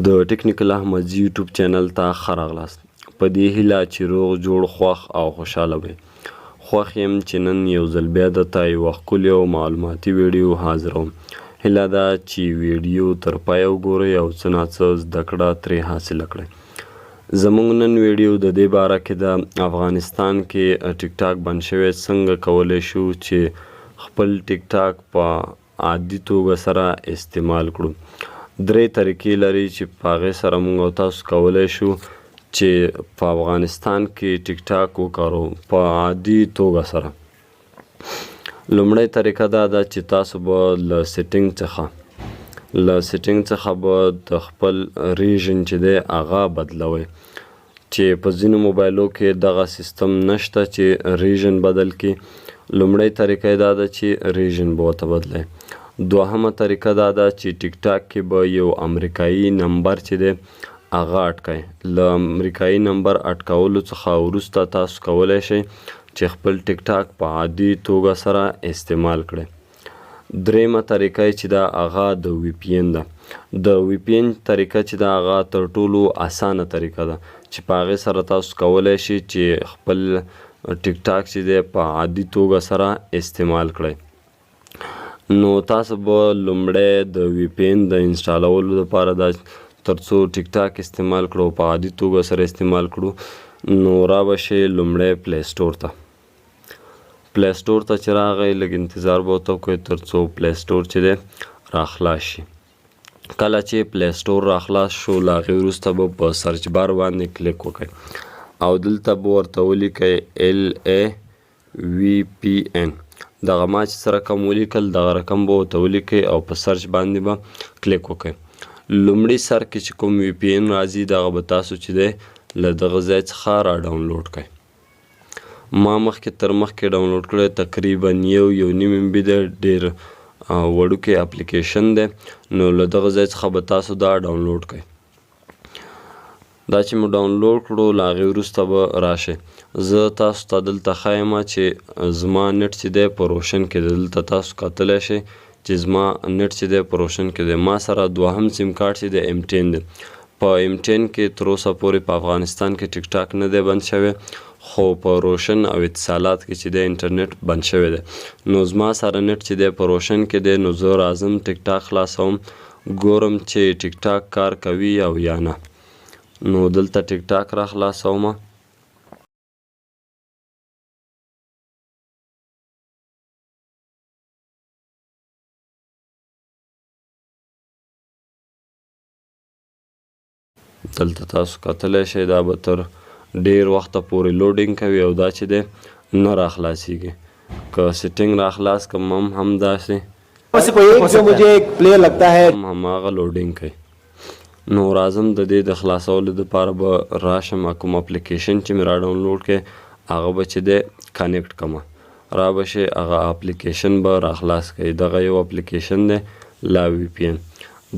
د ټیکنیکل احمدزي یوټیوب چینل ته ښه راغلاست. په دې هیله چې روغ جوړ خوښ او خوشحاله وئ. خوښ یم چې نن یو ځل بیا درته یوه ښکلې او معلوماتي ویډیو حاضروم. هیله ده چې ویډیو تر پایه وګورئ او څه ناڅه زده کړه ترې حاصله کړئ. زموږ نن ویډیو د دې باره کې ده افغانستان کې ټیک ټاک بند شوی څنګه کولی شو چې خپل ټیک ټاک په عادي توګه سره استعمال کړو. 3 طریقې لري چې په هغې سره موږ او تاسو کولی شو چې په افغانستان کې ټیک ټاک وکارو په عادي توګه سره. لومړۍ طریقه دا ده چې تاسو به له سیټینګ څخه به د خپل ریژن چې دی هغه بدلوئ، چې په ځینو موبایلو کې دغه سیستم نشته چې ریژن بدل کړي. لومړۍ طریقه دا ده چې ریژن به ورته بدلئ. دوهمه طریقه دا ده چې ټیک ټاک کې به یو امریکایي نمبر چې دی هغه اټکئ. له امریکایي نمبر اټکولو څخه وروسته تاسو کولی شئ چې خپل ټیک ټاک په عادي توګه سره استعمال کړئ. دریمه طریقه چې ده هغه د وی پی این ده. د وی پی این طریقه چې ده هغه تر ټولو اسانه طریقه ده چې په هغې سره تاسو کولی شئ چې خپل ټیک ټاک چې دی په عادي توګه سره استعمال کړئ. نو تاسو به لومړی د وی پی این د انسټالولو لپاره دا تر څو ټیک ټاک استعمال کړو په عادي توګه سره استعمال کړو نو را به شئ لومړی پلی سټور ته. پلی سټور ته چې راغئ لږ انتظار به ورته وکړئ تر څو پلی سټور چې دی راخلاص شي. کله چې پلی سټور راخلاص شو له هغې وروسته به په سرچ بار باندې کلیک وکړئ او دلته به ورته ولیکئ LAVPN. دغه ما چې څه رقم ولیکل دغه رقم به ورته ولیکئ او په سرچ باندې به کلیک وکړئ. لومړي سر کې چې کوم وی پی این راځي دغه به تاسو چې دی له دغه ځای څخه را ډاونلوډ کړئ. ما مخکې تر مخکې ډاونلوډ کړی تقریبا یو نیم MB دی، ډېر وړوکی اپلیکیشن دی. نو له دغه ځای څخه به تاسو دا ډاونلوډ کړئ. دا چې مو ډاونلوډ کړو له هغې وروسته به راشئ. زه تاسو ته دلته ښایم چې زما نټ چې دی په روشن کې دی. دلته تاسو کتلی شئ چې زما نټ چې دی په روشن کې دی. ما سره دوهم سیم کارت چې دی M10 دی. په M10 کې تر اوسه پورې په افغانستان کې ټیک ټاک نه دی بند شوی، خو په روشن او اتصالات کې چې دی انټرنیټ بند شوی دی. نو زما سره نټ چې دی په روشن کې دی. نو زه راځم ټیک ټاک خلاصوم، ګورم چې ټیک ټاک کار کوي او یا نه. نو دلته ټیک ټاک را خلاصومه. دلته تاسو کتلی شئ دا به تر ډېر وخته پورې لوډینګ کوي او دا چې دی نه را خلاصیږي. که سیټینګ را خلاص کړم هم داسې هماغه لوډینګ کوي. نو راځم د دې د خلاصولو دپاره به راشم کوم اپلیکیشن چې مې را ډاونلوډ کړی هغه به چې دی کنیکټ کړمه. را به شئ هغه اپلیکیشن به را خلاص کړئ. دغه یو اپلیکیشن دی لا وی پی این.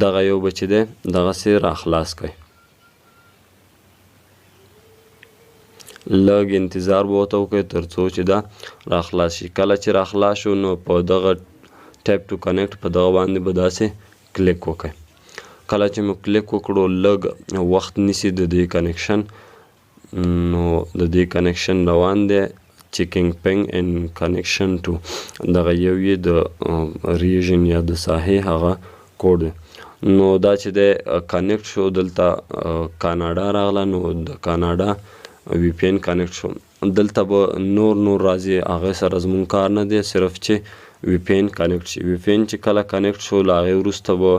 دغه یو به چې دی دغسې را خلاص کړئ. لږ انتظار به ورته وکړئ تر څو چې دا را خلاص شي. کله چې را خلاص شو نو په دغه ټیپ ټو کنیکټ په دغه باندې به داسې کلیک وکړئ. کله چې مو کلیک وکړو لږ وخت نیسي د دې کنیکشن. نو د دې کنیکشن روان دی چیکینګ پینګ اینډ کنیکشن ټو. دغه یو یې د ریژن یا د ساحې هغه کوډ دی. نو دا چې دی کنیکټ شو دلته کاناډا راغله. نو د کاناډا وی پی این کنیکټ شو. دلته به نور راځي هغې سره زموږ کار نه دی، صرف چې وی پی این کنیکټ شي. وی پی این چې کله کنیکټ شو له هغې وروسته به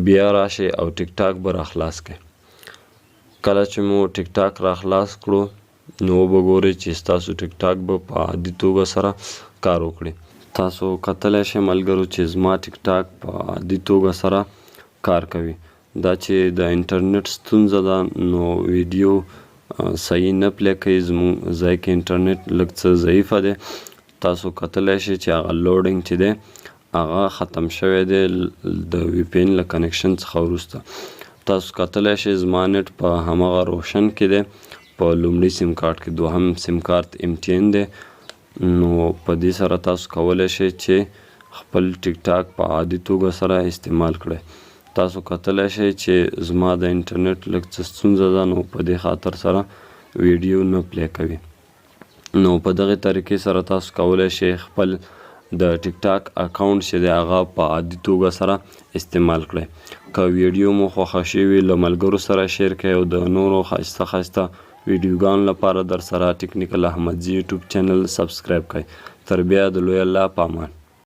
بیا راشئ او ټیک ټاک به را خلاص کړئ. کله چې مو ټیک ټاک را خلاص کړو نو به ګورئ چې ستاسو ټیک ټاک به په عادي توګه سره کار وکړي. تاسو کتلی شئ ملګرو چې زما ټیک ټاک په عادي توګه سره کار کوي. دا چې د انټرنیټ ستونزه ده نو ویډیو صحیح نه پلی کوي. زموږ ځای کې انټرنیټ لږ څه ضعیفه دی. تاسو کتلی شئ چې هغه لوډینګ چې دی هغه ختم شوی دی د وی پی این له کنیکشن څخه وروسته. تاسو کتلی شئ زما نټ په همغه روشن کې دی په لومړي سیم کارت کې. دوهم سیم کارت M10 دی. نو په دې سره تاسو کولی شئ چې خپل ټیک ټاک په عادي توګه سره استعمال کړئ. تاسو کتلی شئ چې زما د انټرنیټ لږ څه ستونزه ده، نو په دې خاطر سره ویډیو نه پلی کوي. نو په دغې طریقې سره تاسو کولی شئ خپل د ټیک ټاک اکاونټ چې دی هغه په عادي توګه سره استعمال کړئ. که ویډیو مو خوښه شوي له ملګرو سره شیر کړئ او د نورو ښایسته ښایسته ویډیوګانو لپاره در سره ټیکنیکل احمدزي یوټیوب چینل سبسکرایب کړئ. تر بیا د لوی الله په امان.